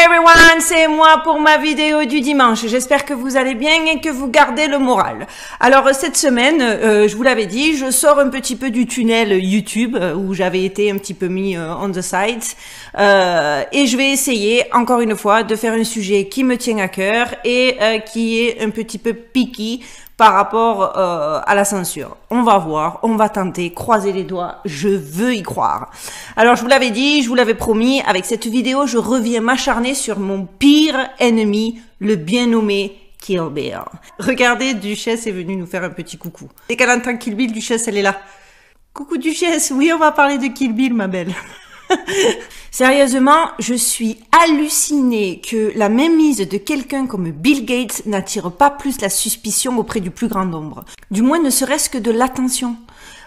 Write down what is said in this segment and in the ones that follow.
everyone, c'est moi pour ma vidéo du dimanche. J'espère que vous allez bien et que vous gardez le moral. Alors cette semaine, je vous l'avais dit, je sors un petit peu du tunnel YouTube où j'avais été un petit peu mis on the side et je vais essayer encore une fois de faire un sujet qui me tient à cœur et qui est un petit peu picky par rapport à la censure. On va voir, on va tenter, croiser les doigts, je veux y croire. Alors je vous l'avais dit, je vous l'avais promis, avec cette vidéo, je reviens m'acharner sur mon pire ennemi, le bien nommé Kill Bill. Regardez, Duchesse est venue nous faire un petit coucou. Dès qu'elle entend Kill Bill, Duchesse, elle est là. Coucou Duchesse, oui, on va parler de Kill Bill, ma belle. Sérieusement, je suis hallucinée que la mainmise de quelqu'un comme Bill Gates n'attire pas plus la suspicion auprès du plus grand nombre. Du moins, ne serait-ce que de l'attention.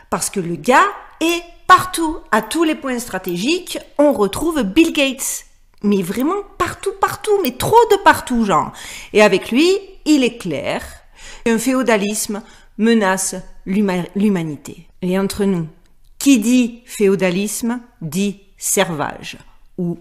Parce que le gars est partout. À tous les points stratégiques, on retrouve Bill Gates. Mais vraiment partout, mais trop de partout, genre. Et avec lui, il est clair qu'un féodalisme menace l'humanité. Et entre nous, qui dit féodalisme dit servage ou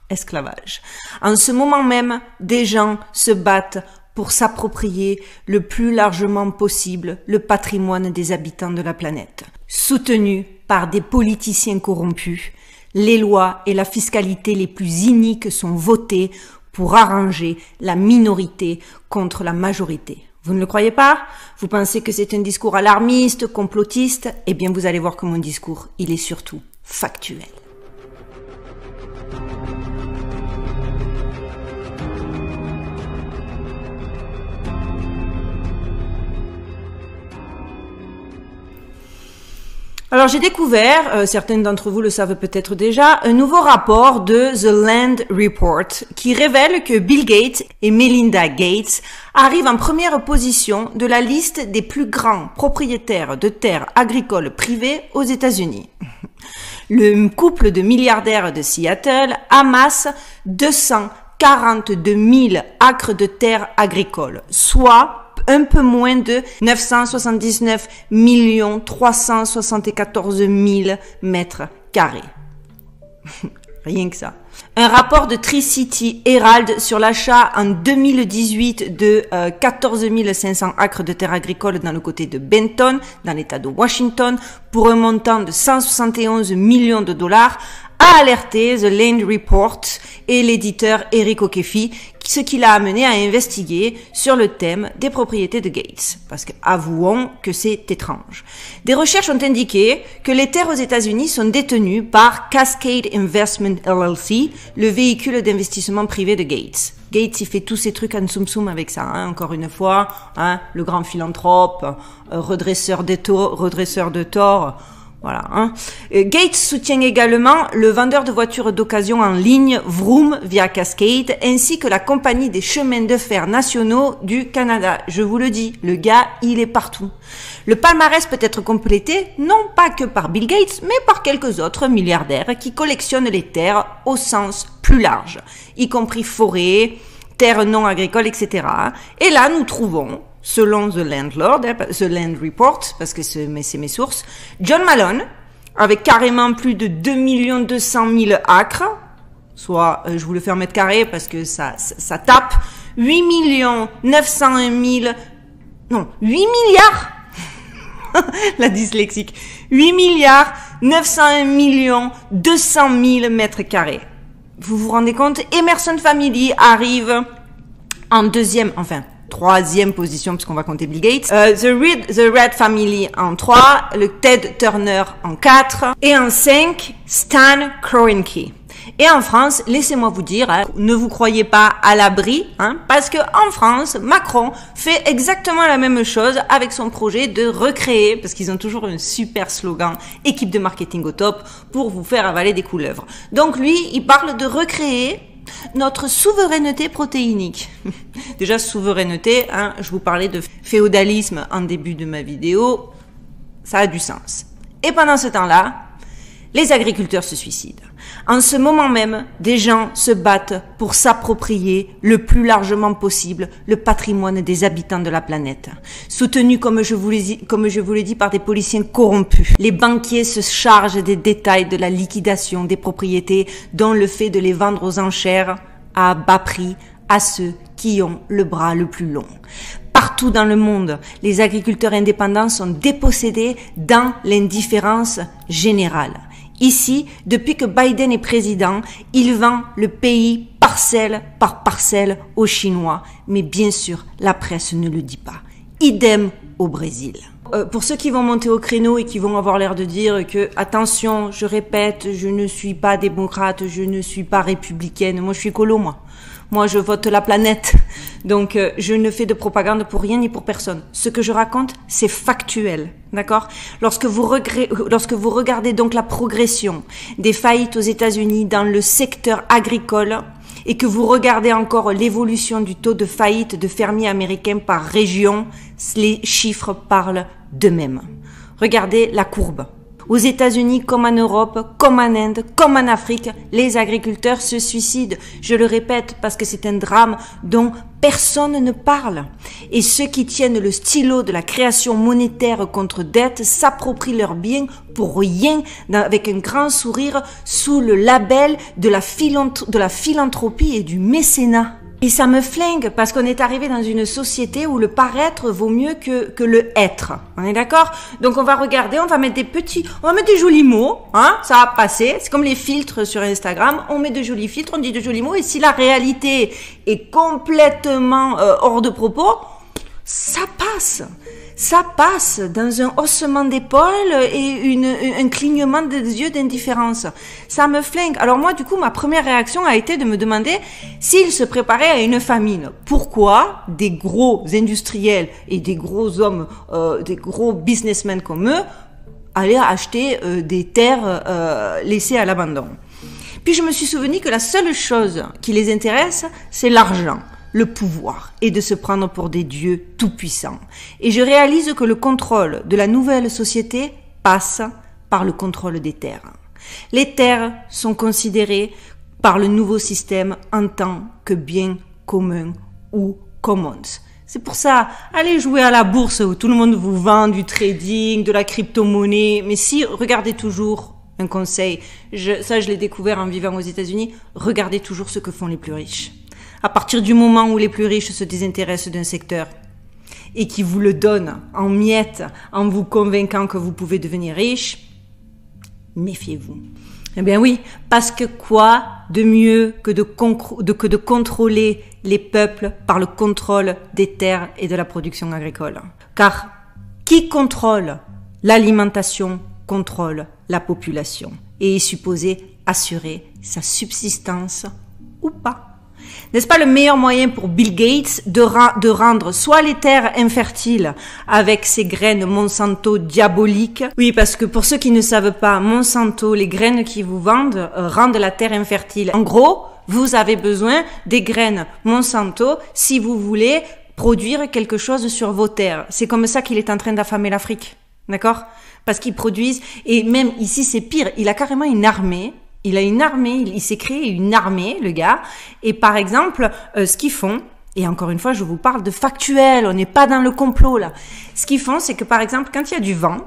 esclavage. En ce moment même, des gens se battent pour s'approprier le plus largement possible le patrimoine des habitants de la planète. Soutenus par des politiciens corrompus, les lois et la fiscalité les plus iniques sont votées pour arranger la minorité contre la majorité. Vous ne le croyez pas? Vous pensez que c'est un discours alarmiste, complotiste? Eh bien, vous allez voir que mon discours, il est surtout factuel. Alors j'ai découvert, certains d'entre vous le savent peut-être déjà, un nouveau rapport de The Land Report qui révèle que Bill Gates et Melinda Gates arrivent en première position de la liste des plus grands propriétaires de terres agricoles privées aux États-Unis. Le couple de milliardaires de Seattle amasse 242 000 acres de terres agricoles, soit un peu moins de 979 374 000 mètres carrés. Rien que ça. Un rapport de Tri-City Herald sur l'achat en 2018 de 14 500 acres de terres agricoles dans le côté de Benton, dans l'état de Washington, pour un montant de 171 millions de dollars, a alerté The Land Report et l'éditeur Eric O'Keefe, ce qui l'a amené à investiguer sur le thème des propriétés de Gates. Parce que, avouons que c'est étrange. Des recherches ont indiqué que les terres aux États-Unis sont détenues par Cascade Investment LLC, le véhicule d'investissement privé de Gates. Gates, il fait tous ces trucs en soum-soum avec ça, hein, encore une fois, hein, le grand philanthrope, redresseur de tort. Voilà. Hein. Gates soutient également le vendeur de voitures d'occasion en ligne Vroom via Cascade, ainsi que la compagnie des chemins de fer nationaux du Canada. Je vous le dis, le gars, il est partout. Le palmarès peut être complété non pas que par Bill Gates, mais par quelques autres milliardaires qui collectionnent les terres au sens plus large, y compris forêts, terres non agricoles, etc. Et là, nous trouvons, selon The Landlord, The Land Report, parce que c'est mes sources, John Malone, avec carrément plus de 2 200 000 acres, soit, je vous le fais en mètres carrés parce que ça tape, 8 901 000, non, 8 milliards, la dyslexique, 8 901 200 000 mètres carrés. Vous vous rendez compte? Emerson Family arrive en troisième position, puisqu'on va compter Bill Gates. The Red Family en 3, le Ted Turner en 4, et en 5, Stan Kroenke. Et en France, laissez-moi vous dire, hein, ne vous croyez pas à l'abri, hein, parce que en France, Macron fait exactement la même chose avec son projet de recréer, parce qu'ils ont toujours un super slogan, équipe de marketing au top, pour vous faire avaler des couleuvres. Donc lui, il parle de recréer notre souveraineté protéinique. Déjà, souveraineté, hein, je vous parlais de féodalisme en début de ma vidéo, ça a du sens. Et pendant ce temps-là, les agriculteurs se suicident. En ce moment même, des gens se battent pour s'approprier le plus largement possible le patrimoine des habitants de la planète. Soutenus, comme je vous l'ai dit, par des policiers corrompus. Les banquiers se chargent des détails de la liquidation des propriétés, dont le fait de les vendre aux enchères à bas prix à ceux qui ont le bras le plus long. Partout dans le monde, les agriculteurs indépendants sont dépossédés dans l'indifférence générale. Ici, depuis que Biden est président, il vend le pays parcelle par parcelle aux Chinois. Mais bien sûr, la presse ne le dit pas. Idem au Brésil. Pour ceux qui vont monter au créneau et qui vont avoir l'air de dire que, attention, je répète, je ne suis pas démocrate, je ne suis pas républicaine, moi je suis écolo, moi. Moi, je vote la planète. Donc, je ne fais de propagande pour rien ni pour personne. Ce que je raconte, c'est factuel. D'accord? Lorsque vous regardez donc la progression des faillites aux États-Unis dans le secteur agricole et que vous regardez encore l'évolution du taux de faillite de fermiers américains par région, les chiffres parlent d'eux-mêmes. Regardez la courbe. Aux États-Unis, comme en Europe, comme en Inde, comme en Afrique, les agriculteurs se suicident. Je le répète parce que c'est un drame dont personne ne parle. Et ceux qui tiennent le stylo de la création monétaire contre dette s'approprient leurs biens pour rien, avec un grand sourire, sous le label de la philanthropie et du mécénat. Et ça me flingue parce qu'on est arrivé dans une société où le paraître vaut mieux que le être. On est d'accord? Donc on va regarder, on va mettre des jolis mots, hein, ça va passer. C'est comme les filtres sur Instagram, on met de jolis filtres, on dit de jolis mots et si la réalité est complètement hors de propos, ça passe. Ça passe dans un haussement d'épaule et un clignement des yeux d'indifférence. Ça me flingue. Alors moi, du coup, ma première réaction a été de me demander s'il se préparait à une famine. Pourquoi des gros industriels et des gros hommes, des gros businessmen comme eux, allaient acheter des terres laissées à l'abandon? Puis je me suis souvenu que la seule chose qui les intéresse, c'est l'argent, le pouvoir et de se prendre pour des dieux tout-puissants. Et je réalise que le contrôle de la nouvelle société passe par le contrôle des terres. Les terres sont considérées par le nouveau système en tant que biens communs ou commons. C'est pour ça, allez jouer à la bourse où tout le monde vous vend du trading, de la crypto-monnaie, mais si, regardez toujours un conseil, ça je l'ai découvert en vivant aux États-Unis, regardez toujours ce que font les plus riches. À partir du moment où les plus riches se désintéressent d'un secteur et qui vous le donnent en miettes en vous convainquant que vous pouvez devenir riche, méfiez-vous. Eh bien oui, parce que quoi de mieux que de contrôler les peuples par le contrôle des terres et de la production agricole? Car qui contrôle l'alimentation contrôle la population et est supposé assurer sa subsistance ou pas. N'est-ce pas le meilleur moyen pour Bill Gates de rendre soit les terres infertiles avec ses graines Monsanto diaboliques? Oui, parce que pour ceux qui ne savent pas, Monsanto, les graines qu'ils vous vendent, rendent la terre infertile. En gros, vous avez besoin des graines Monsanto si vous voulez produire quelque chose sur vos terres. C'est comme ça qu'il est en train d'affamer l'Afrique. D'accord? Parce qu'ils produisent, et même ici c'est pire, il a carrément une armée. Il a une armée, il s'est créé une armée, le gars. Et par exemple, ce qu'ils font, et encore une fois, je vous parle de factuel, on n'est pas dans le complot là. Ce qu'ils font, c'est que par exemple, quand il y a du vent,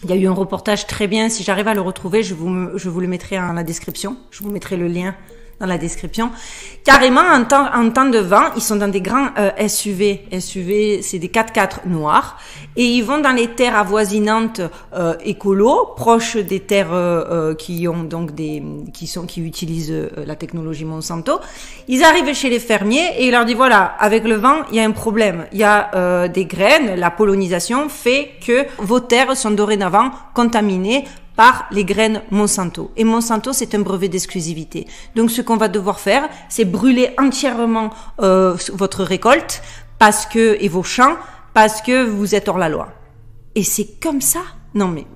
il y a eu un reportage très bien, si j'arrive à le retrouver, je vous le mettrai en la description, je vous mettrai le lien dans la description. Carrément, en temps de vent, ils sont dans des grands SUV. SUV, c'est des 4x4 noirs. Et ils vont dans les terres avoisinantes écolo, proches des terres qui ont donc qui utilisent la technologie Monsanto. Ils arrivent chez les fermiers et ils leur disent voilà, avec le vent, il y a un problème. Il y a des graines, la pollinisation fait que vos terres sont dorénavant contaminées par les graines Monsanto. Et Monsanto, c'est un brevet d'exclusivité. Donc, ce qu'on va devoir faire, c'est brûler entièrement votre récolte et vos champs parce que vous êtes hors la loi. Et c'est comme ça. Non, mais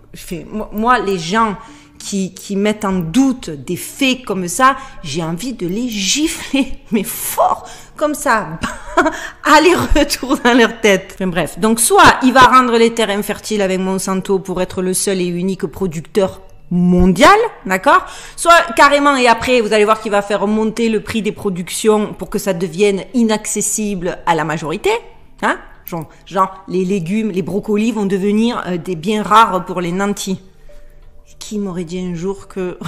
moi, les gens qui mettent en doute des faits comme ça, j'ai envie de les gifler, mais fort, comme ça, aller-retour dans leur tête. Enfin, bref, donc soit il va rendre les terres infertiles avec Monsanto pour être le seul et unique producteur mondial, d'accord? Soit carrément, et après vous allez voir qu'il va faire monter le prix des productions pour que ça devienne inaccessible à la majorité, hein? Genre les légumes, les brocolis vont devenir des biens rares pour les nantis. Qui m'aurait dit un jour que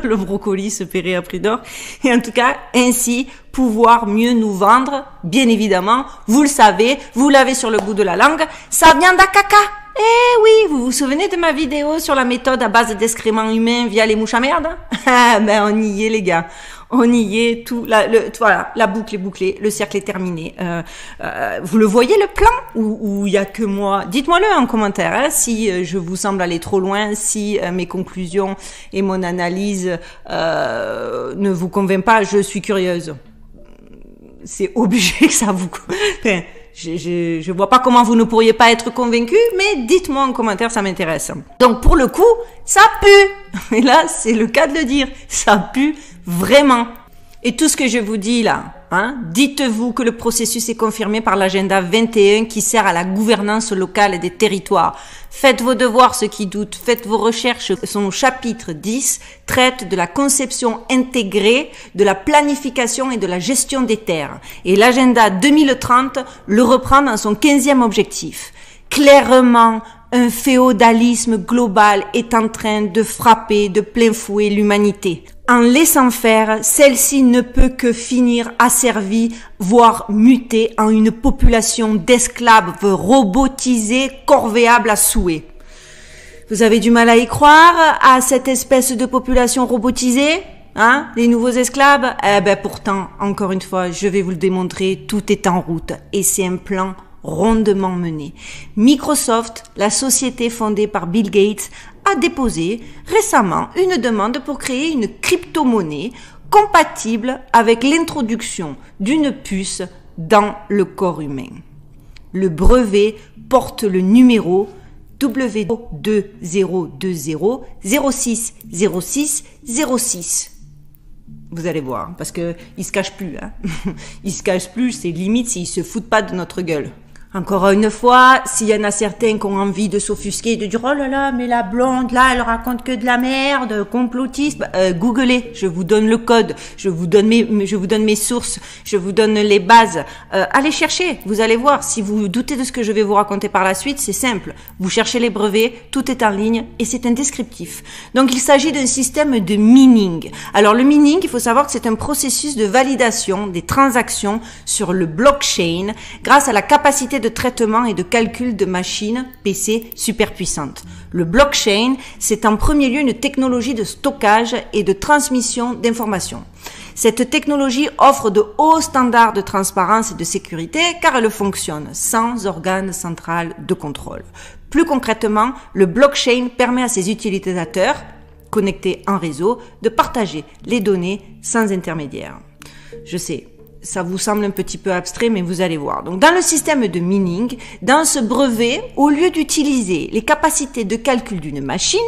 le brocoli se paierait à prix d'or? Et en tout cas, ainsi, pouvoir mieux nous vendre, bien évidemment, vous le savez, vous l'avez sur le bout de la langue, ça vient d'Akaka. Eh oui, vous vous souvenez de ma vidéo sur la méthode à base d'excréments humains via les mouches à merde? Ben, on y est, les gars. On y est, voilà, la boucle est bouclée, le cercle est terminé. Vous le voyez, le plan, ou il y a que moi? Dites-moi-le en commentaire, hein, si je vous semble aller trop loin, si mes conclusions et mon analyse ne vous convainc pas, je suis curieuse. C'est obligé que ça vous... Enfin, je vois pas comment vous ne pourriez pas être convaincu, mais dites-moi en commentaire, ça m'intéresse. Donc pour le coup, ça pue. Et là, c'est le cas de le dire, ça pue vraiment. Et tout ce que je vous dis là, hein, dites-vous que le processus est confirmé par l'agenda 21 qui sert à la gouvernance locale des territoires. Faites vos devoirs, ceux qui doutent, faites vos recherches. Son chapitre 10 traite de la conception intégrée, de la planification et de la gestion des terres. Et l'agenda 2030 le reprend dans son 15e objectif. Clairement, un féodalisme global est en train de frapper de plein fouet l'humanité. En laissant faire, celle-ci ne peut que finir asservie, voire muter en une population d'esclaves robotisés, corvéables à souhait. Vous avez du mal à y croire, à cette espèce de population robotisée, hein, les nouveaux esclaves? Eh ben pourtant, encore une fois, je vais vous le démontrer, tout est en route et c'est un plan rondement mené. Microsoft, la société fondée par Bill Gates, a déposé récemment une demande pour créer une crypto-monnaie compatible avec l'introduction d'une puce dans le corps humain. Le brevet porte le numéro W2020-060606. Vous allez voir, parce que ils se cachent plus, hein. Ils se cachent plus, c'est limite s'ils se foutent pas de notre gueule. Encore une fois, s'il y en a certains qui ont envie de s'offusquer, de dire « Oh là là, mais la blonde, là, elle raconte que de la merde, complotisme. » Googlez, je vous donne le code, je vous donne mes sources, je vous donne les bases. Allez chercher, vous allez voir. Si vous doutez de ce que je vais vous raconter par la suite, c'est simple. Vous cherchez les brevets, tout est en ligne et c'est un descriptif. Donc, il s'agit d'un système de mining. Alors, le mining, il faut savoir que c'est un processus de validation des transactions sur le blockchain grâce à la capacité de traitement et de calcul de machines PC super puissantes. Le blockchain, c'est en premier lieu une technologie de stockage et de transmission d'informations. Cette technologie offre de hauts standards de transparence et de sécurité car elle fonctionne sans organe central de contrôle. Plus concrètement, le blockchain permet à ses utilisateurs, connectés en réseau, de partager les données sans intermédiaire. Je sais, ça vous semble un petit peu abstrait, mais vous allez voir. Donc, dans le système de mining, dans ce brevet, au lieu d'utiliser les capacités de calcul d'une machine,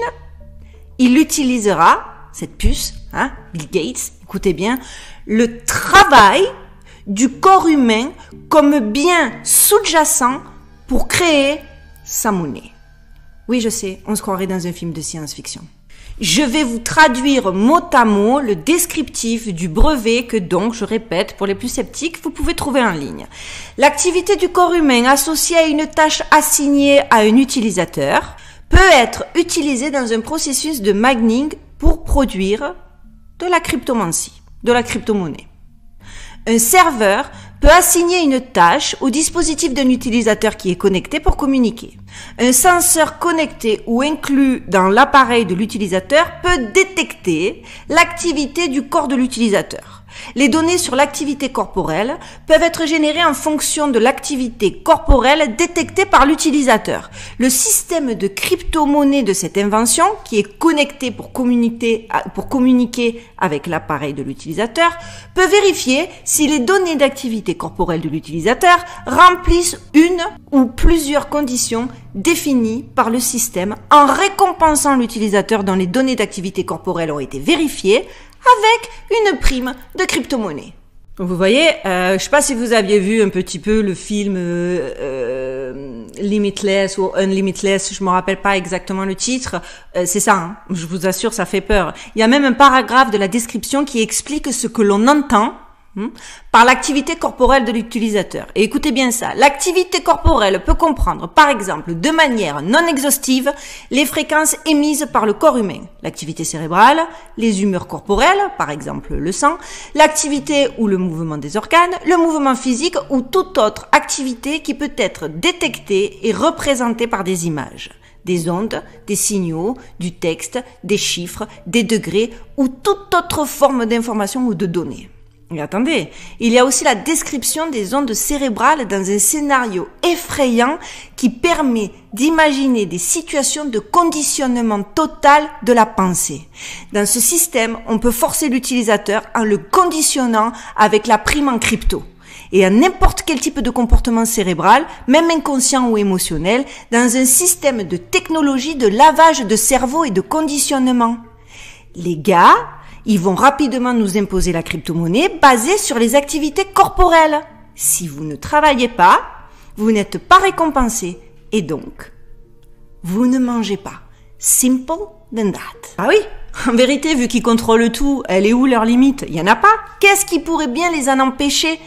il utilisera, cette puce, hein, Bill Gates, écoutez bien, le travail du corps humain comme bien sous-jacent pour créer sa monnaie. Oui, je sais, on se croirait dans un film de science-fiction. Je vais vous traduire mot à mot le descriptif du brevet que donc, je répète, pour les plus sceptiques, vous pouvez trouver en ligne. L'activité du corps humain associée à une tâche assignée à un utilisateur peut être utilisée dans un processus de mining pour produire de la cryptomancie, de la crypto-monnaie. Un serveur peut assigner une tâche au dispositif d'un utilisateur qui est connecté pour communiquer. Un senseur connecté ou inclus dans l'appareil de l'utilisateur peut détecter l'activité du corps de l'utilisateur. Les données sur l'activité corporelle peuvent être générées en fonction de l'activité corporelle détectée par l'utilisateur. Le système de crypto-monnaie de cette invention, qui est connecté pour communiquer avec l'appareil de l'utilisateur, peut vérifier si les données d'activité corporelle de l'utilisateur remplissent une ou plusieurs conditions définies par le système en récompensant l'utilisateur dont les données d'activité corporelle ont été vérifiées avec une prime de crypto-monnaie. Vous voyez, je sais pas si vous aviez vu un petit peu le film Limitless ou Unlimitless, je me rappelle pas exactement le titre. C'est ça, hein, je vous assure, ça fait peur. Il y a même un paragraphe de la description qui explique ce que l'on entend par l'activité corporelle de l'utilisateur. Et écoutez bien ça, l'activité corporelle peut comprendre, par exemple, de manière non exhaustive, les fréquences émises par le corps humain, l'activité cérébrale, les humeurs corporelles, par exemple le sang, l'activité ou le mouvement des organes, le mouvement physique ou toute autre activité qui peut être détectée et représentée par des images, des ondes, des signaux, du texte, des chiffres, des degrés ou toute autre forme d'information ou de données. Mais attendez, il y a aussi la description des ondes cérébrales dans un scénario effrayant qui permet d'imaginer des situations de conditionnement total de la pensée. Dans ce système, on peut forcer l'utilisateur en le conditionnant avec la prime en crypto et à n'importe quel type de comportement cérébral, même inconscient ou émotionnel, dans un système de technologie de lavage de cerveau et de conditionnement. Les gars, ils vont rapidement nous imposer la crypto-monnaie basée sur les activités corporelles. Si vous ne travaillez pas, vous n'êtes pas récompensé et donc, vous ne mangez pas. Simple than that. Ah oui, en vérité, vu qu'ils contrôlent tout, elle est où leur limite? Il y en a pas. Qu'est-ce qui pourrait bien les en empêcher?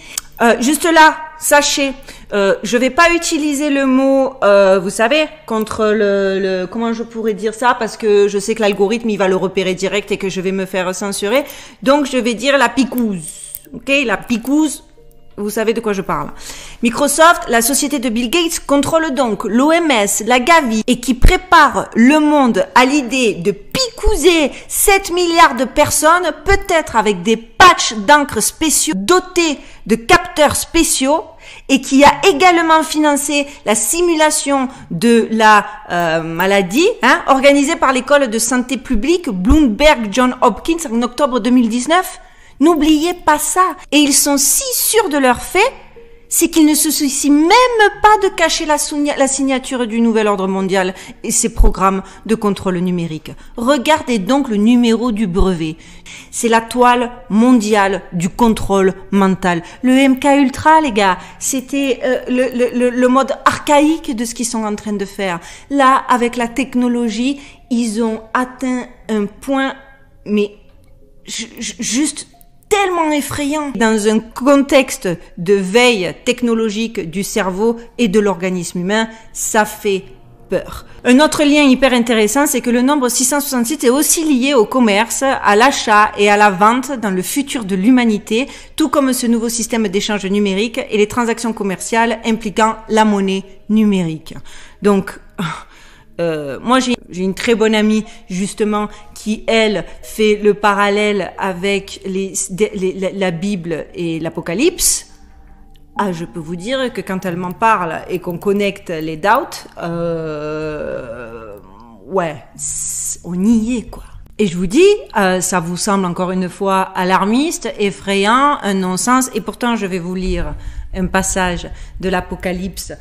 Juste là, sachez, je vais pas utiliser le mot, vous savez, contre le comment je pourrais dire ça, parce que je sais que l'algorithme il va le repérer direct et que je vais me faire censurer. Donc je vais dire la picouse, ok, la picouse. Vous savez de quoi je parle. Microsoft, la société de Bill Gates, contrôle donc l'OMS, la Gavi, et qui prépare le monde à l'idée de picouser 7 milliards de personnes, peut-être avec des patchs d'encre spéciaux dotés de capteurs spéciaux, et qui a également financé la simulation de la maladie, organisée par l'école de santé publique Bloomberg Johns Hopkins en octobre 2019. N'oubliez pas ça. Et ils sont si sûrs de leur fait, c'est qu'ils ne se soucient même pas de cacher la signature du nouvel ordre mondial et ses programmes de contrôle numérique. Regardez donc le numéro du brevet. C'est la toile mondiale du contrôle mental. Le MK Ultra, les gars, c'était le mode archaïque de ce qu'ils sont en train de faire. Là, avec la technologie, ils ont atteint un point, mais juste tellement effrayant dans un contexte de veille technologique du cerveau et de l'organisme humain, ça fait peur. Un autre lien hyper intéressant, c'est que le nombre 666 est aussi lié au commerce, à l'achat et à la vente dans le futur de l'humanité, tout comme ce nouveau système d'échange numérique et les transactions commerciales impliquant la monnaie numérique. Donc, moi j'ai une très bonne amie justement qui elle fait le parallèle avec la Bible et l'Apocalypse. Ah, je peux vous dire que quand elle m'en parle et qu'on connecte les doubts, ouais, on y est quoi. Et je vous dis, ça vous semble encore une fois alarmiste, effrayant, un non-sens, et pourtant je vais vous lire un passage de l'Apocalypse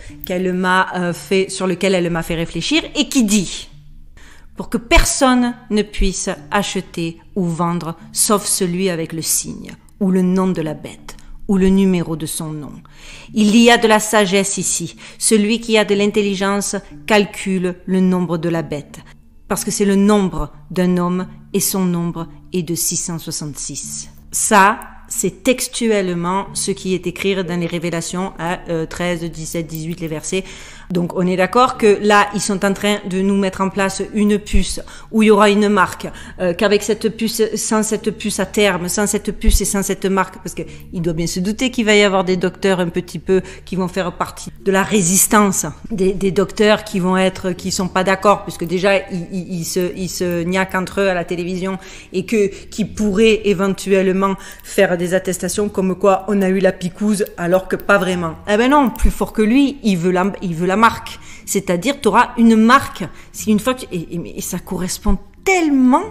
sur lequel elle m'a fait réfléchir et qui dit: pour que personne ne puisse acheter ou vendre sauf celui avec le signe ou le nom de la bête ou le numéro de son nom. Il y a de la sagesse ici. Celui qui a de l'intelligence calcule le nombre de la bête, parce que c'est le nombre d'un homme et son nombre est de 666. Ça, c'est textuellement ce qui est écrit dans les Révélations à 13, 17, 18, les versets. Donc on est d'accord que là, ils sont en train de nous mettre en place une puce où il y aura une marque, qu'avec cette puce, sans cette puce à terme, sans cette puce et sans cette marque, parce que il doit bien se douter qu'il va y avoir des docteurs un petit peu qui vont faire partie de la résistance, des docteurs qui sont pas d'accord, puisque déjà ils se niaquent entre eux à la télévision et qui pourraient éventuellement faire des attestations comme quoi on a eu la picouse alors que pas vraiment. Eh ben non, plus fort que lui, il veut la marque. C'est-à-dire, tu auras une marque. C'est une fois et ça correspond tellement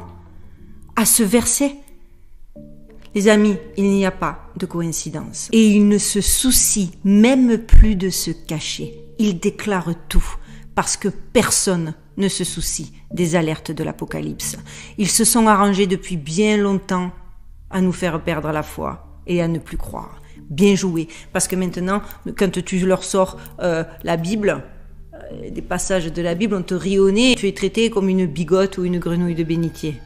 à ce verset. Les amis, il n'y a pas de coïncidence. Et il ne se soucie même plus de se cacher. Il déclare tout parce que personne ne se soucie des alertes de l'Apocalypse. Ils se sont arrangés depuis bien longtemps à nous faire perdre la foi et à ne plus croire. Bien joué, parce que maintenant, quand tu leur sors la Bible, des passages de la Bible, on te rit au nez, tu es traité comme une bigote ou une grenouille de bénitier.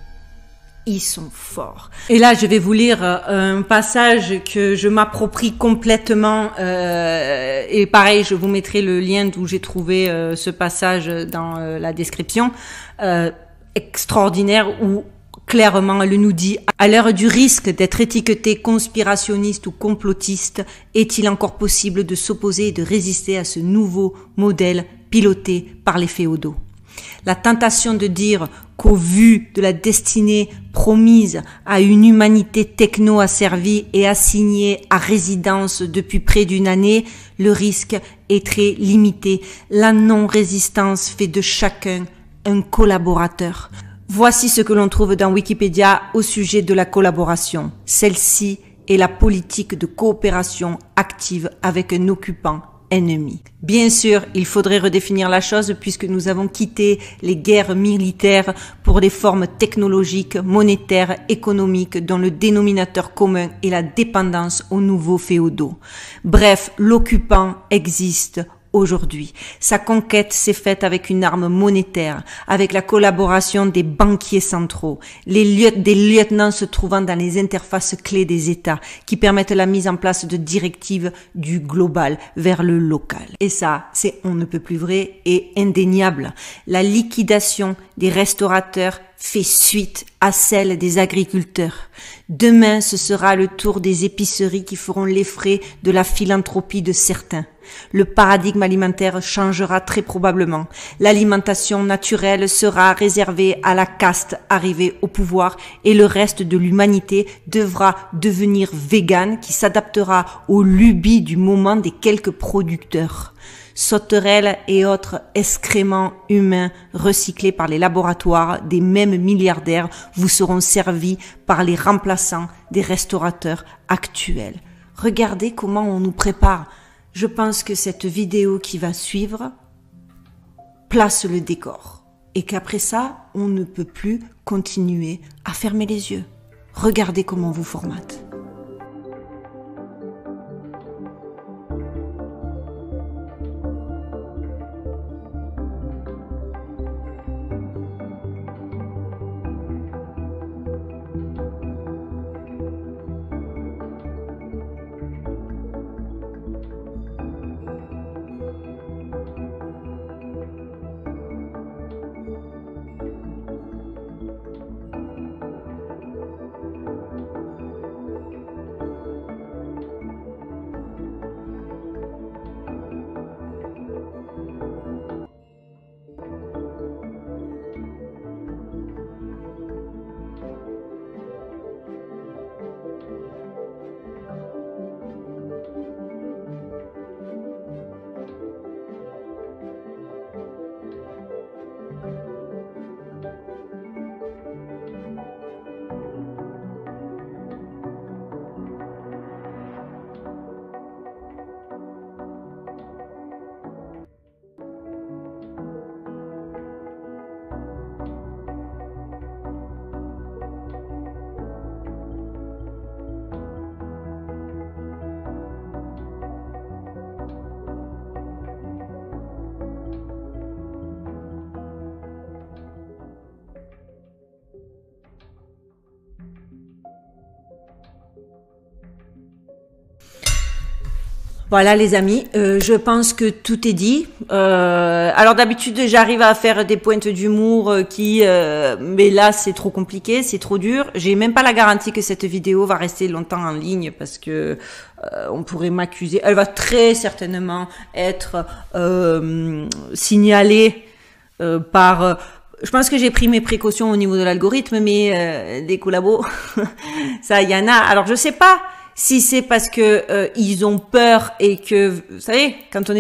Ils sont forts. Et là, je vais vous lire un passage que je m'approprie complètement. Et pareil, je vous mettrai le lien d'où j'ai trouvé ce passage dans la description. Extraordinaire, où clairement, elle nous dit: à l'heure du risque d'être étiqueté conspirationniste ou complotiste, est-il encore possible de s'opposer et de résister à ce nouveau modèle piloté par les féodaux? La tentation de dire qu'au vu de la destinée promise à une humanité techno-asservie et assignée à résidence depuis près d'une année, le risque est très limité. La non-résistance fait de chacun un collaborateur. Voici ce que l'on trouve dans Wikipédia au sujet de la collaboration. Celle-ci est la politique de coopération active avec un occupant ennemi. Bien sûr, il faudrait redéfinir la chose puisque nous avons quitté les guerres militaires pour des formes technologiques, monétaires, économiques dont le dénominateur commun est la dépendance aux nouveaux féodaux. Bref, l'occupant existe aujourd'hui. Sa conquête s'est faite avec une arme monétaire, avec la collaboration des banquiers centraux, des lieutenants se trouvant dans les interfaces clés des États, qui permettent la mise en place de directives du global vers le local. Et ça, c'est on ne peut plus vrai et indéniable. La liquidation des restaurateurs fait suite à celle des agriculteurs. Demain, ce sera le tour des épiceries qui feront les frais de la philanthropie de certains. Le paradigme alimentaire changera très probablement. L'alimentation naturelle sera réservée à la caste arrivée au pouvoir et le reste de l'humanité devra devenir végane qui s'adaptera aux lubies du moment des quelques producteurs. Sauterelles et autres excréments humains recyclés par les laboratoires des mêmes milliardaires vous seront servis par les remplaçants des restaurateurs actuels. Regardez comment on nous prépare. Je pense que cette vidéo qui va suivre place le décor et qu'après ça, on ne peut plus continuer à fermer les yeux. Regardez comment on vous formate. Voilà les amis, je pense que tout est dit. Alors d'habitude j'arrive à faire des pointes d'humour mais là c'est trop compliqué, c'est trop dur. J'ai même pas la garantie que cette vidéo va rester longtemps en ligne parce que on pourrait m'accuser. Elle va très certainement être signalée par... Je pense que j'ai pris mes précautions au niveau de l'algorithme, mais des collabos, ça y en a. Alors je sais pas si c'est parce que ils ont peur et que, vous savez, quand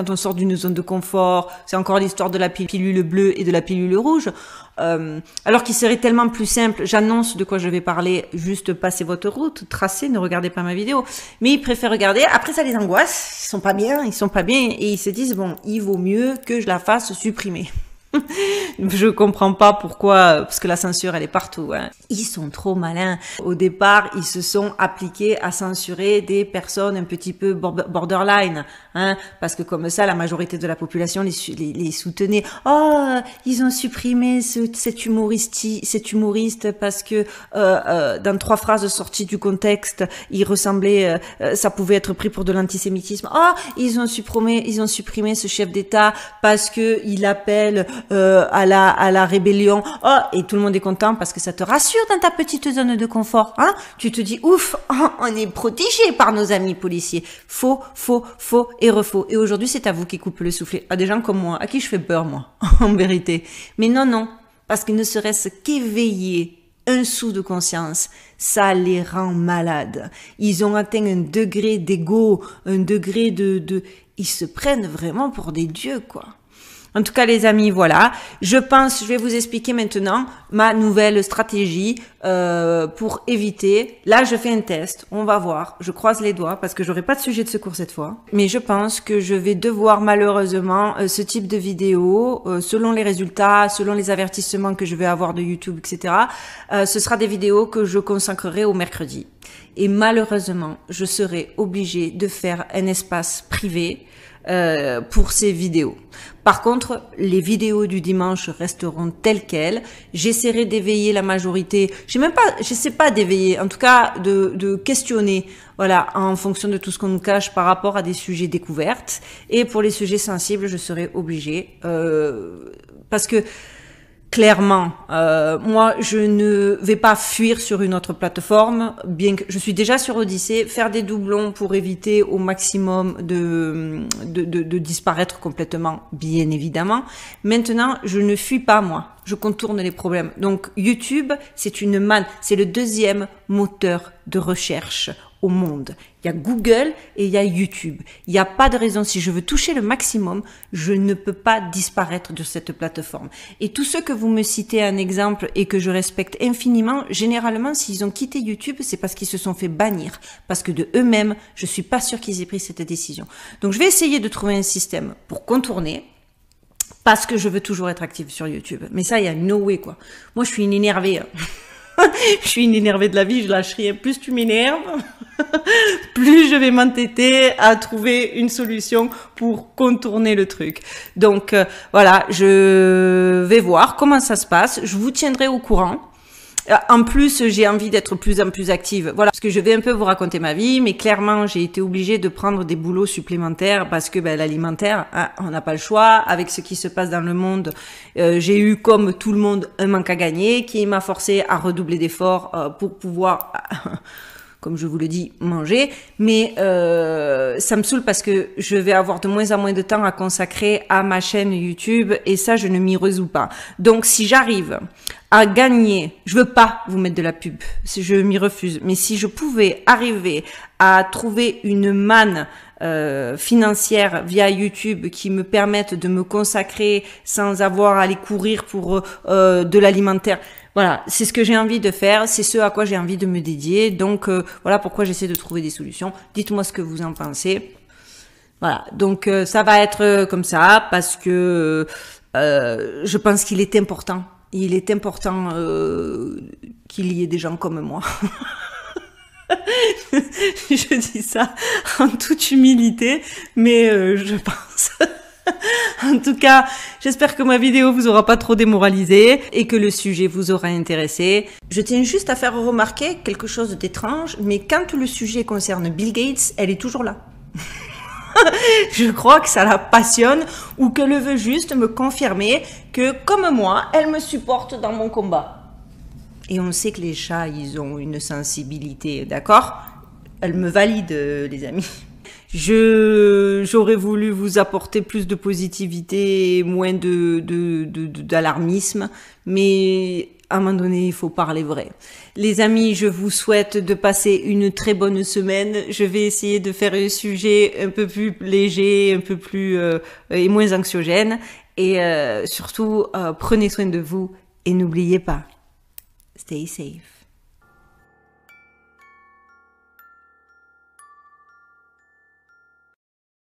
on sort d'une zone de confort, c'est encore l'histoire de la pilule bleue et de la pilule rouge. Alors qu'il serait tellement plus simple, j'annonce de quoi je vais parler, juste passez votre route, tracez, ne regardez pas ma vidéo. Mais ils préfèrent regarder, après ça les angoisse, ils sont pas bien, et ils se disent bon, il vaut mieux que je la fasse supprimer. Je comprends pas pourquoi, parce que la censure, elle est partout. Hein. Ils sont trop malins. Au départ, ils se sont appliqués à censurer des personnes un petit peu borderline, hein, parce que comme ça, la majorité de la population les soutenait. Oh, ils ont supprimé cet humoriste parce que dans 3 phrases sorties du contexte, il ressemblait, ça pouvait être pris pour de l'antisémitisme. Oh, ils ont supprimé ce chef d'État parce que il appelle à la rébellion. Oh, et tout le monde est content parce que ça te rassure dans ta petite zone de confort. Hein? Tu te dis, ouf, oh, on est protégé par nos amis policiers. Faux et refaux. Et aujourd'hui, c'est à vous qui coupe le soufflet. À des gens comme moi, à qui je fais peur, moi, en vérité. Mais non, parce que ne serait-ce qu'éveiller un sou de conscience, ça les rend malades. Ils ont atteint un degré d'ego, un degré de... Ils se prennent vraiment pour des dieux, quoi. En tout cas, les amis, voilà. Je vais vous expliquer maintenant ma nouvelle stratégie pour éviter. Là, je fais un test. On va voir. Je croise les doigts parce que j'aurai pas de sujet de secours cette fois. Mais je pense que je vais devoir malheureusement ce type de vidéo, selon les résultats, selon les avertissements que je vais avoir de YouTube, etc. Ce sera des vidéos que je consacrerai au mercredi. Et malheureusement, je serai obligée de faire un espace privé pour ces vidéos. Par contre, les vidéos du dimanche resteront telles quelles. J'essaierai d'éveiller la majorité. J'essaie pas d'éveiller, en tout cas de questionner, voilà, en fonction de tout ce qu'on nous cache par rapport à des sujets découvertes. Et pour les sujets sensibles, je serai obligée parce que clairement, moi, je ne vais pas fuir sur une autre plateforme, bien que je suis déjà sur Odyssée, faire des doublons pour éviter au maximum de disparaître complètement, bien évidemment. Maintenant, je ne fuis pas, moi. Je contourne les problèmes. Donc, YouTube, c'est une manne. C'est le 2e moteur de recherche au monde. Il y a Google et il y a YouTube. Il n'y a pas de raison. Si je veux toucher le maximum, je ne peux pas disparaître de cette plateforme. Et tous ceux que vous me citez un exemple et que je respecte infiniment, généralement, s'ils ont quitté YouTube, c'est parce qu'ils se sont fait bannir. Parce que de eux-mêmes, je suis pas sûre qu'ils aient pris cette décision. Donc, je vais essayer de trouver un système pour contourner. Parce que je veux toujours être active sur YouTube. Mais ça, il y a no way, quoi. Moi, je suis une énervée. Je suis une énervée de la vie, je lâche rien. Plus tu m'énerves, plus je vais m'entêter à trouver une solution pour contourner le truc. Donc, voilà, je vais voir comment ça se passe. Je vous tiendrai au courant. En plus, j'ai envie d'être plus en plus active. Voilà, parce que je vais un peu vous raconter ma vie, mais clairement, j'ai été obligée de prendre des boulots supplémentaires parce que l'alimentaire, hein, on n'a pas le choix. Avec ce qui se passe dans le monde, j'ai eu, comme tout le monde, un manque à gagner qui m'a forcé à redoubler d'efforts pour pouvoir... comme je vous le dis, manger, mais ça me saoule parce que je vais avoir de moins en moins de temps à consacrer à ma chaîne YouTube et ça, je ne m'y résous pas. Donc, si j'arrive à gagner, je veux pas vous mettre de la pub, je m'y refuse, mais si je pouvais arriver à trouver une manne financière via YouTube qui me permette de me consacrer sans avoir à aller courir pour de l'alimentaire. Voilà, c'est ce que j'ai envie de faire, c'est ce à quoi j'ai envie de me dédier. Donc voilà pourquoi j'essaie de trouver des solutions. Dites-moi ce que vous en pensez. Voilà, donc ça va être comme ça parce que je pense qu'il est important. Il est important qu'il y ait des gens comme moi. Je dis ça en toute humilité, mais je pense. En tout cas, j'espère que ma vidéo vous aura pas trop démoralisé et que le sujet vous aura intéressé. Je tiens juste à faire remarquer quelque chose d'étrange, mais quand le sujet concerne Bill Gates, elle est toujours là. Je crois que ça la passionne ou qu'elle veut juste me confirmer que, comme moi, elle me supporte dans mon combat. Et on sait que les chats, ils ont une sensibilité, d'accord? Elle me valide, les amis. J'aurais voulu vous apporter plus de positivité et moins d'alarmisme, mais à un moment donné, il faut parler vrai. Les amis, je vous souhaite de passer une très bonne semaine. Je vais essayer de faire un sujet un peu plus léger, un peu plus et moins anxiogène. Et surtout, prenez soin de vous et n'oubliez pas, stay safe.